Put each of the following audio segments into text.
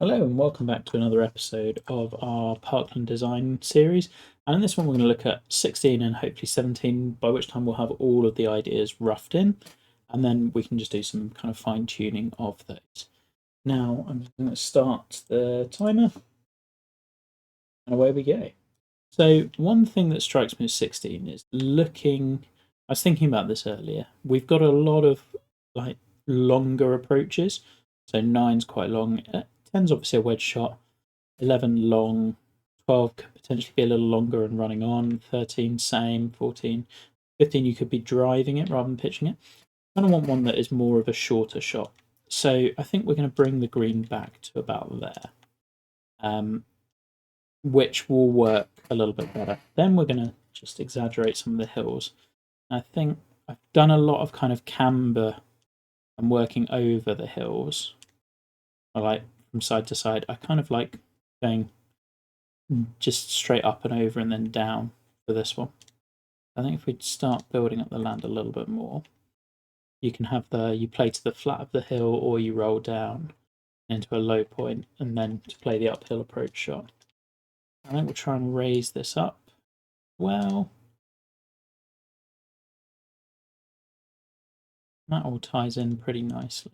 Hello and welcome back to another episode of our Parkland Design series. And in this one we're going to look at 16 and hopefully 17, by which time we'll have all of the ideas roughed in, and then we can just do some kind of fine tuning of those. Now I'm just going to start the timer and away we go. So one thing that strikes me with 16 is I was thinking about this earlier. We've got a lot of like longer approaches. So 9's quite long. 10's obviously a wedge shot. 11 long, 12 could potentially be a little longer and running on, 13 same, 14, 15 you could be driving it rather than pitching it. I kind of want one that is more of a shorter shot. So I think we're going to bring the green back to about there, which will work a little bit better. Then we're going to just exaggerate some of the hills. I think I've done a lot of kind of camber and working over the hills. I like from side to side. I kind of like going just straight up and over and then down for this one. I think if we start building up the land a little bit more, you can have you play to the flat of the hill or you roll down into a low point and then to play the uphill approach shot. I think we'll try and raise this up. Well, that all ties in pretty nicely.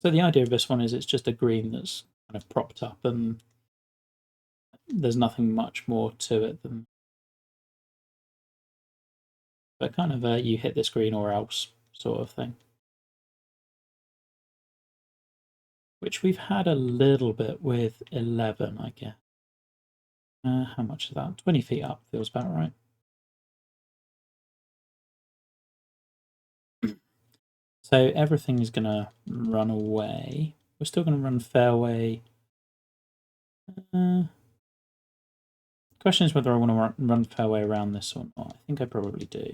So the idea of this one is it's just a green that's kind of propped up and there's nothing much more to it than, but kind of you hit this green or else sort of thing. Which we've had a little bit with 11, I guess. How much is that? 20 feet up feels about right. So everything is going to run away. We're still going to run fairway. Question is whether I want to run fairway around this or not. I think I probably do.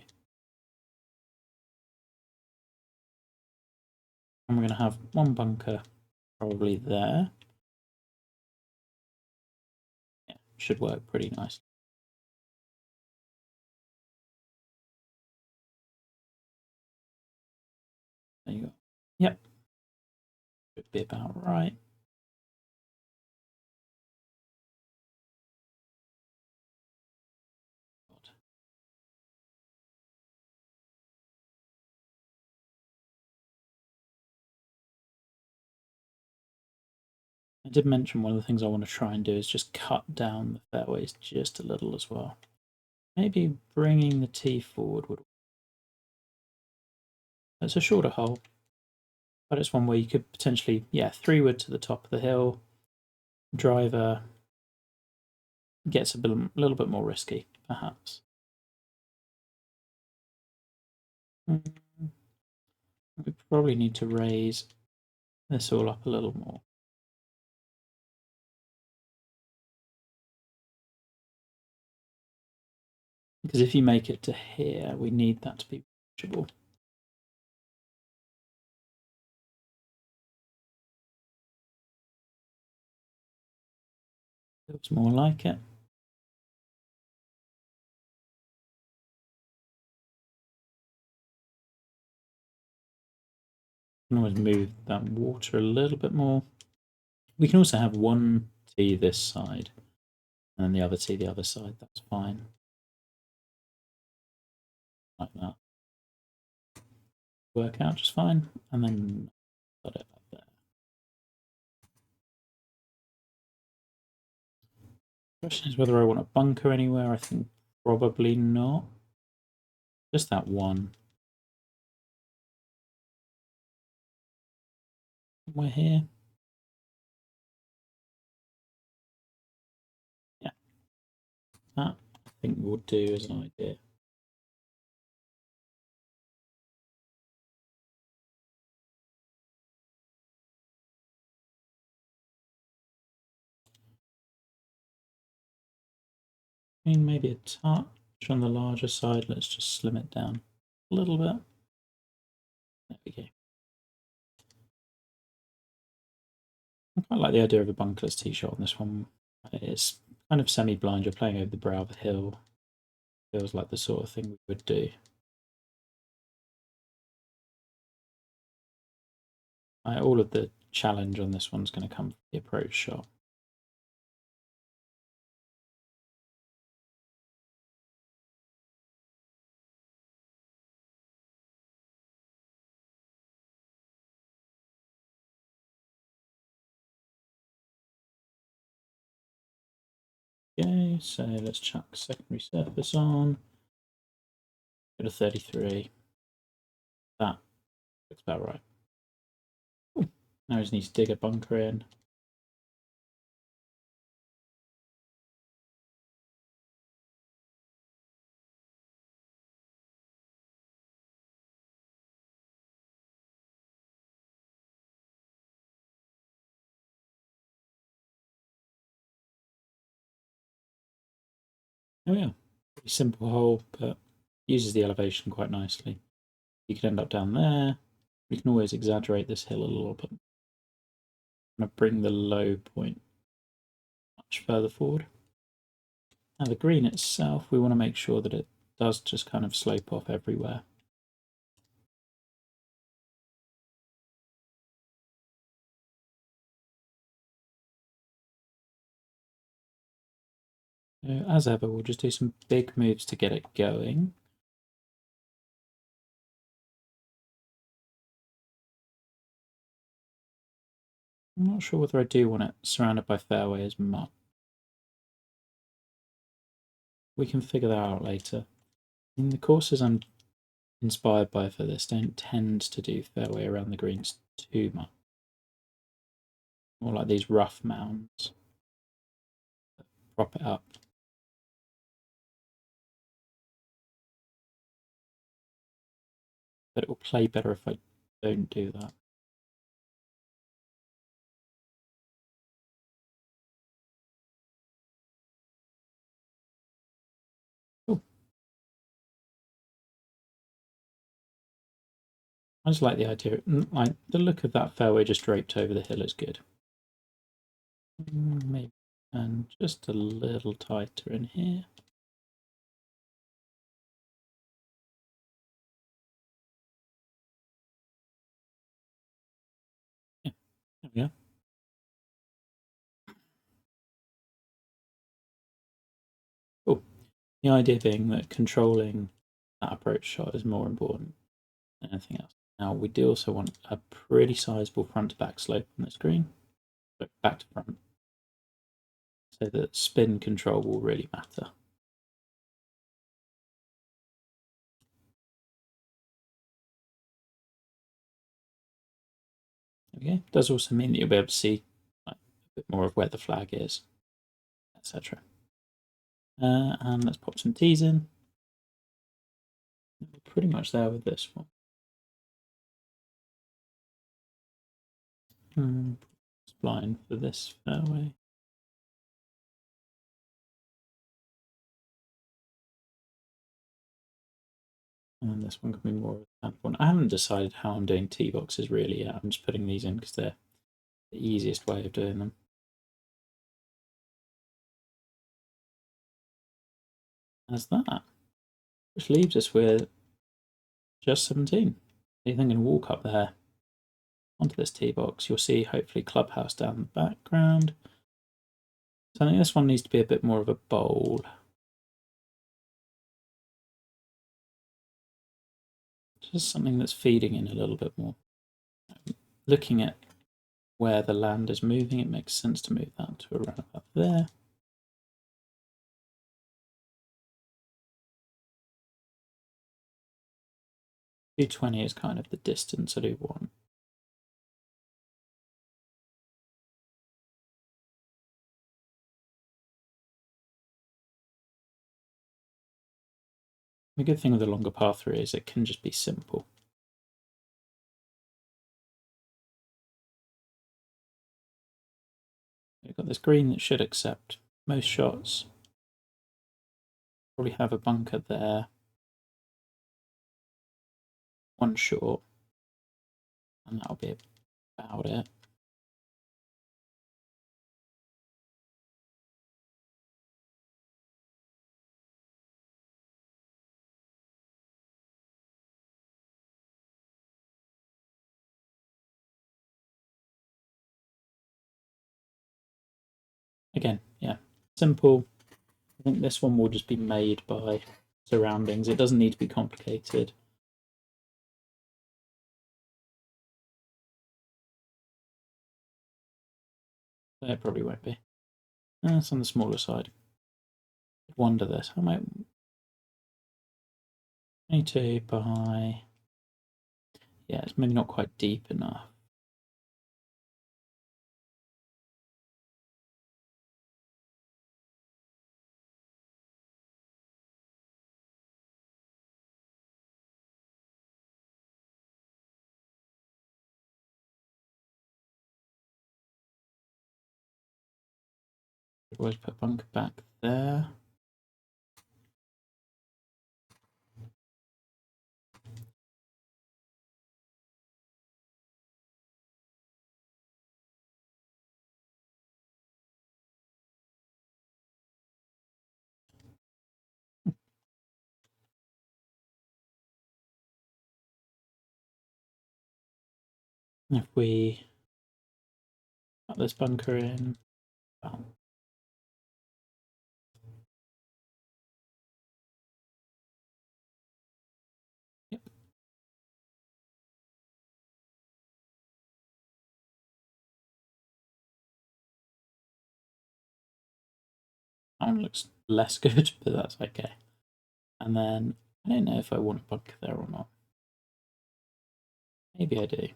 And we're going to have one bunker probably there. Yeah, should work pretty nicely. There you go. Yep. Should be about right. I did mention one of the things I want to try and do is just cut down the fairways just a little as well. Maybe bringing the tee forward would. It's a shorter hole, but it's one where you could potentially, 3-wood to the top of the hill. Driver gets a little bit more risky, perhaps. We probably need to raise this all up a little more. Because if you make it to here, we need that to be reachable. Feels more like it. We can always move that water a little bit more. We can also have one tee this side and then the other tee the other side. That's fine. Like that. Work out just fine. And then got it up there. Question is whether I want a bunker anywhere. I think probably not. Just that one. Somewhere here. Yeah. That I think will do as an idea. I mean, maybe a touch on the larger side. Let's just slim it down a little bit. There we go. I quite like the idea of a bunkerless tee shot on this one. It's kind of semi-blind. You're playing over the brow of the hill. Feels like the sort of thing we would do. All of the challenge on this one's going to come from the approach shot. Okay, so let's chuck secondary surface on. Go to 33. That looks about right. Ooh, now I just need to dig a bunker in. Oh yeah, pretty simple hole, but uses the elevation quite nicely. You could end up down there. We can always exaggerate this hill a little bit. I'm going to bring the low point much further forward. Now the green itself, we want to make sure that it does just kind of slope off everywhere. As ever, we'll just do some big moves to get it going. I'm not sure whether I do want it surrounded by fairway as much. We can figure that out later. In the courses I'm inspired by for this don't tend to do fairway around the greens too much. More like these rough mounds. Prop it up. But it will play better if I don't do that. Cool. I just like the idea. Like the look of that fairway just draped over the hill is good. Maybe and just a little tighter in here. Yeah, there we go. Cool. The idea being that controlling that approach shot is more important than anything else. Now we do also want a pretty sizable front to back slope on this green, but back to front, so that spin control will really matter. Okay, does also mean that you'll be able to see like, a bit more of where the flag is, etc. And let's pop some tees in. We're pretty much there with this one. Spline for this fairway. And this one can be more of a camp one. I haven't decided how I'm doing tee boxes really yet. I'm just putting these in because they're the easiest way of doing them. As that, which leaves us with just 17. You then can walk up there onto this tee box. You'll see hopefully clubhouse down the background. So I think this one needs to be a bit more of a bowl. Just something that's feeding in a little bit more. Looking at where the land is moving, it makes sense to move that to around about there. $220 is kind of the distance I do want. The good thing with the longer par 3 is it can just be simple. We've got this green that should accept most shots. Probably have a bunker there. One short. And that'll be about it. again, yeah, simple. I think this one will just be made by surroundings. It doesn't need to be complicated. It probably won't be. It's on the smaller side. I'd wonder this. How might 22 by, yeah, it's maybe not quite deep enough. Always put bunker back there. If we put this bunker in, well, yep. That one looks less good, but that's okay. And then I don't know if I want a bunker there or not. Maybe I do.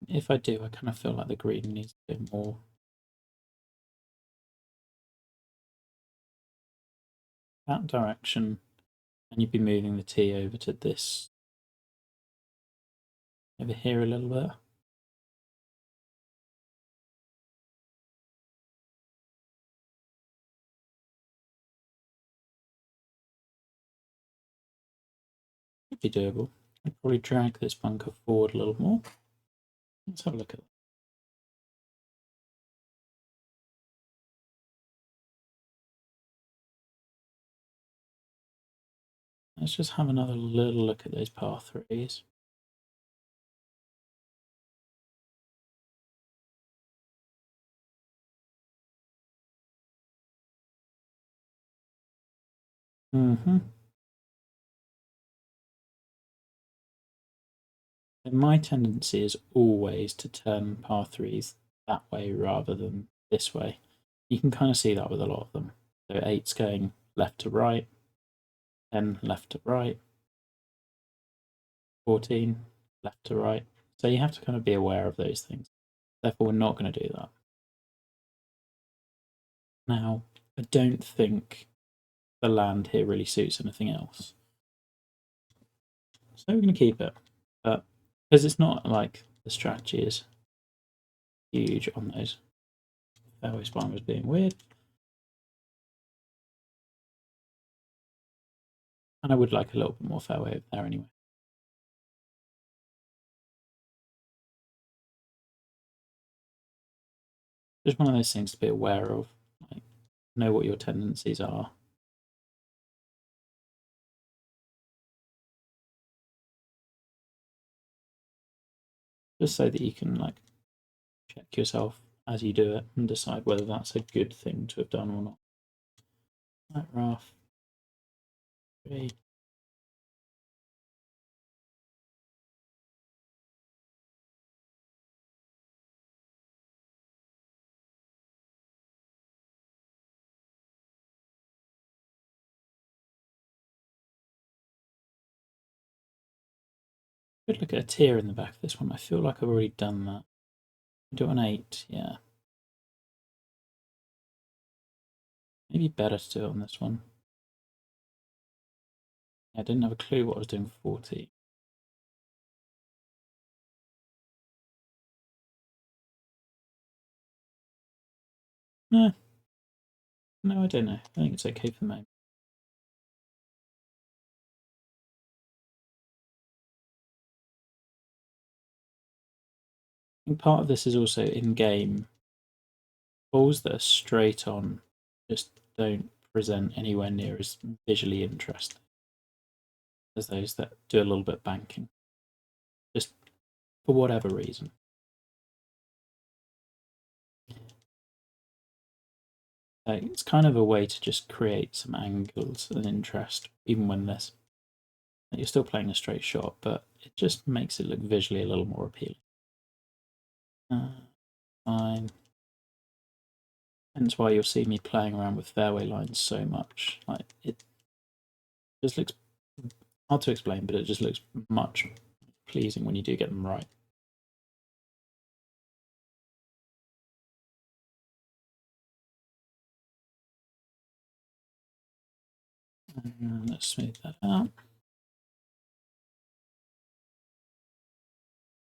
If I do, I kind of feel like the green needs a bit more. That direction, and you'd be moving the T over to this, over here a little bit. Could be doable. I'd probably drag this bunker forward a little more. Let's have a look at that. Let's just have another little look at those par threes. Mm-hmm. And my tendency is always to turn par threes that way rather than this way. You can kind of see that with a lot of them. So 8's going left to right, 10 left to right, 14 left to right. So you have to kind of be aware of those things. Therefore, we're not going to do that. Now, I don't think the land here really suits anything else. So we're going to keep it. But because it's not like the strategy is huge on those. Fairway spine was being weird. And I would like a little bit more fairway over there anyway. Just one of those things to be aware of. Like, know what your tendencies are. Just so that you can like check yourself as you do it and decide whether that's a good thing to have done or not. That rough. 3. Could look at a tier in the back of this one. I feel like I've already done that. Do an 8, yeah. Maybe better to do it on this one. I didn't have a clue what I was doing for 40. No, I don't know. I think it's okay for the moment. I think part of this is also in-game. Balls that are straight on just don't present anywhere near as visually interesting as those that do a little bit banking. for whatever reason. It's kind of a way to just create some angles and interest, even when you're still playing a straight shot, but it just makes it look visually a little more appealing. Fine. Hence why you'll see me playing around with fairway lines so much. Like, it just looks hard to explain, but it just looks much pleasing when you do get them right. And let's smooth that out.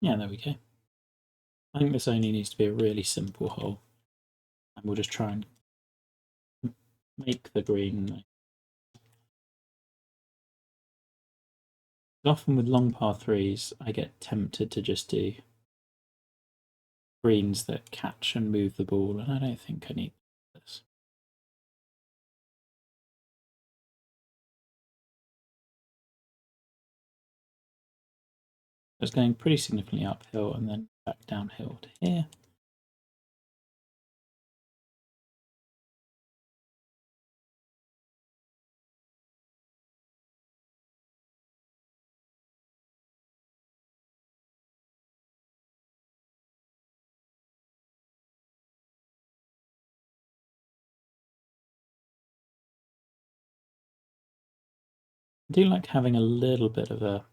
Yeah, there we go. I think this only needs to be a really simple hole, and we'll just try and make the green. Often with long par threes, I get tempted to just do greens that catch and move the ball, and I don't think I need this. It's going pretty significantly uphill and then back downhill to here. I do like having a little bit of a,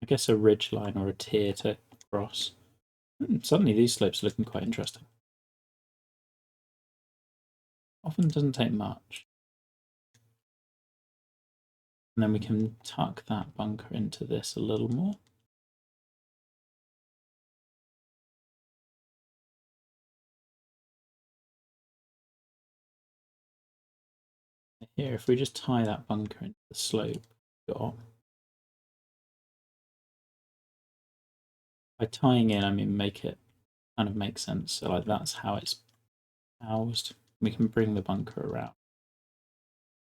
I guess, a ridge line or a tier to cross. Suddenly these slopes are looking quite interesting. Often doesn't take much. And then we can tuck that bunker into this a little more. Here, if we just tie that bunker into the slope we've got, by tying in, I mean make it kind of make sense. So like that's how it's housed. We can bring the bunker around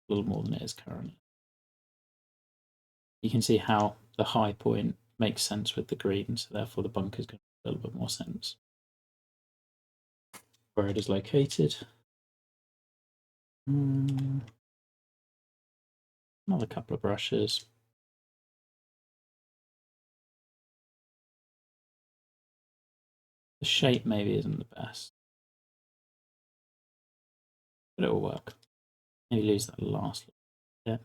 a little more than it is currently. You can see how the high point makes sense with the green, so therefore the bunker is going to make a little bit more sense. Where it is located. Another couple of brushes. The shape maybe isn't the best, but it will work. Maybe lose that last bit.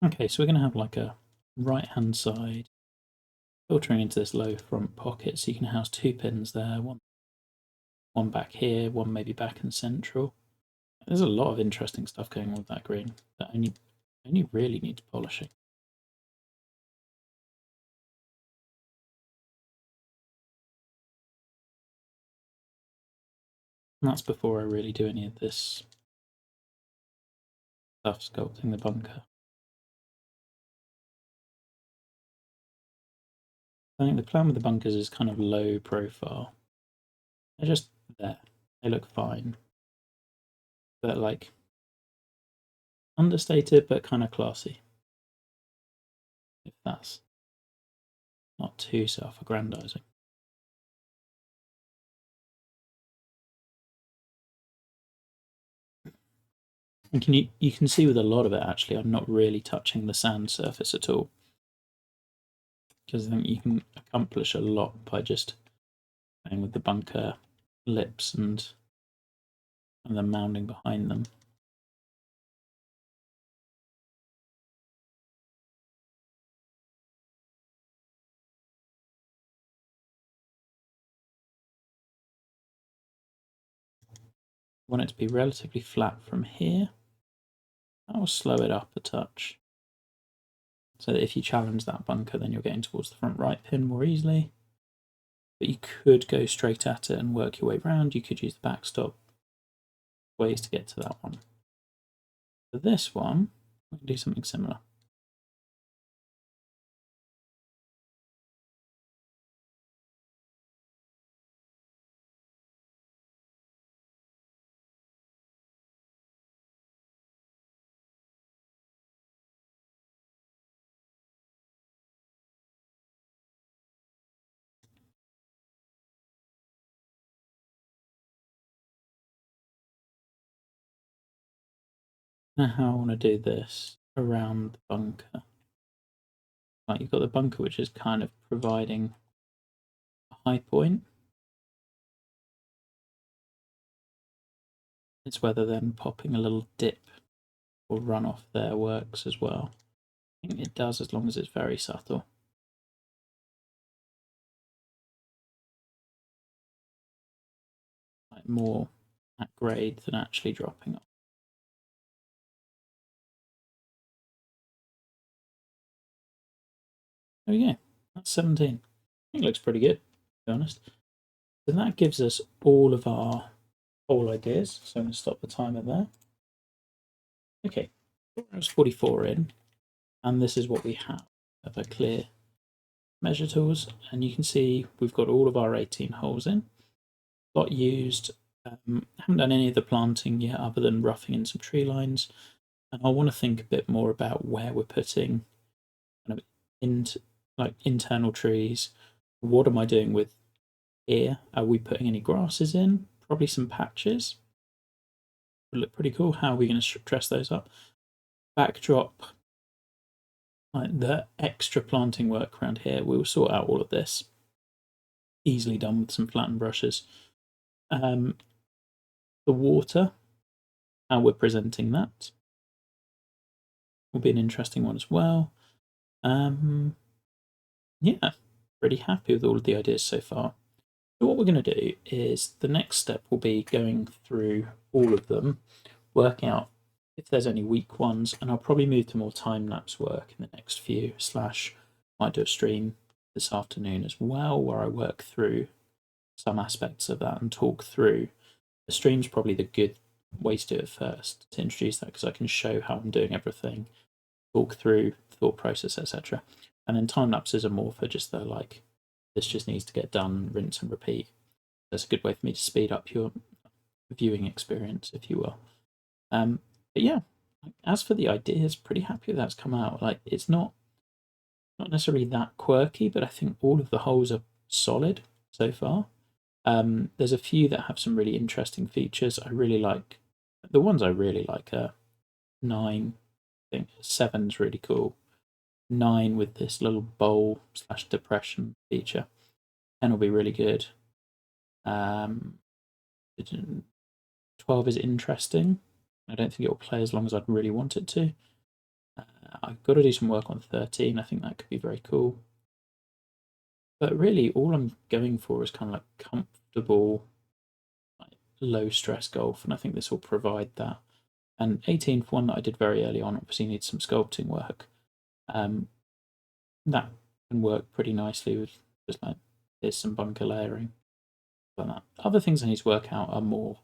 Okay, so we're going to have like a right hand side filtering into this low front pocket, so you can house two pins there, one back here, one maybe back and central. There's a lot of interesting stuff going on with that green that only really needs polishing. And that's before I really do any of this stuff sculpting the bunker. I think the plan with the bunkers is kind of low profile. They're just there. They look fine. But like understated but kind of classy. If that's not too self-aggrandizing. And you can see with a lot of it actually I'm not really touching the sand surface at all. Because I think you can accomplish a lot by just playing with the bunker lips and then mounding behind them. I want it to be relatively flat from here. That will slow it up a touch. So that if you challenge that bunker, then you're getting towards the front right pin more easily. But you could go straight at it and work your way around. You could use the backstop. Ways to get to that one. For this one, we can do something similar. Now how I want to do this around the bunker. Like you've got the bunker which is kind of providing a high point. It's whether then popping a little dip or runoff there works as well. I think it does as long as it's very subtle. Like more at grade than actually dropping off. There we go. That's 17. I think it looks pretty good, to be honest. So that gives us all of our whole ideas. So I'm going to stop the timer there. Okay, that's 44 in, and this is what we have of a clear measure tools. And you can see we've got all of our 18 holes in. Lot used. Haven't done any of the planting yet other than roughing in some tree lines. And I want to think a bit more about where we're putting kind of like internal trees. What am I doing with here? Are we putting any grasses in? Probably some patches. Would look pretty cool. How are we going to dress those up? Backdrop, like the extra planting work around here. We will sort out all of this. Easily done with some flattened brushes. The water, how we're presenting that, will be an interesting one as well. Yeah, pretty happy with all of the ideas so far. So what we're going to do is the next step will be going through all of them, working out if there's any weak ones, and I'll probably move to more time-lapse work in the next few, might do a stream this afternoon as well, where I work through some aspects of that and talk through. The stream's probably the good way to do it first, to introduce that, because I can show how I'm doing everything, talk through thought process, etc. And then time lapses are more for just the like, this just needs to get done, rinse and repeat. That's a good way for me to speed up your viewing experience, if you will. But yeah, as for the ideas, pretty happy that's come out. Like, it's not necessarily that quirky, but I think all of the holes are solid so far. There's a few that have some really interesting features. I really like the ones I really like are 9. I think 7's really cool. 9 with this little bowl / depression feature. 10 will be really good. 12 is interesting. I don't think it will play as long as I'd really want it to. I've got to do some work on 13. I think that could be very cool. But really, all I'm going for is kind of like comfortable, like low stress golf, and I think this will provide that. And 18th one that I did very early on obviously needs some sculpting work. That can work pretty nicely with just like here's some bunker layering. But that. Other things I need to work out are more,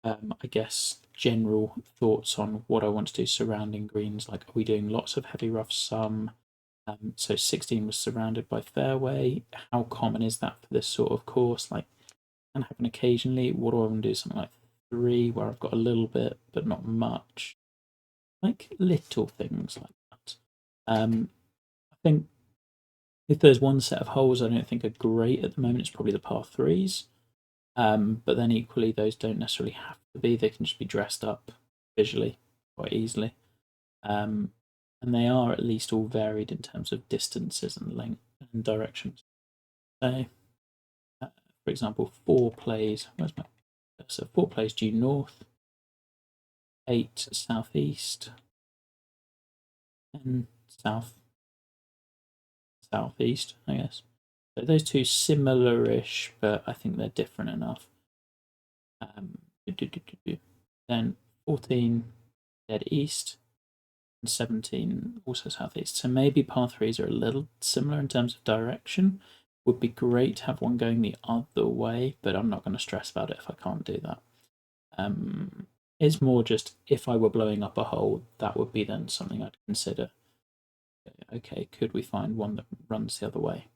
I guess, general thoughts on what I want to do surrounding greens. Like, are we doing lots of heavy rough? Some. So 16 was surrounded by fairway. How common is that for this sort of course? Like, can happen occasionally. What do I want to do? Something like 3, where I've got a little bit, but not much. Like little things like that. I think if there's one set of holes I don't think are great at the moment, it's probably the par 3s. But then equally, those don't necessarily have to be. They can just be dressed up visually quite easily. And they are at least all varied in terms of distances and length and directions. So, for example, 4 plays, where's my, so 4 plays due north, 8 southeast, and southeast, I guess. So those two similar-ish, but I think they're different enough. Then 14 dead east, and 17 also southeast. So maybe par 3s are a little similar in terms of direction. Would be great to have one going the other way, but I'm not going to stress about it if I can't do that. It's more just if I were blowing up a hole, that would be then something I'd consider. Okay, could we find one that runs the other way?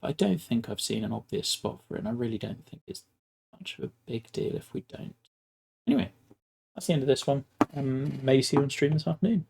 I don't think I've seen an obvious spot for it, and I really don't think it's much of a big deal if we don't. Anyway, that's the end of this one. Maybe see you on stream this afternoon.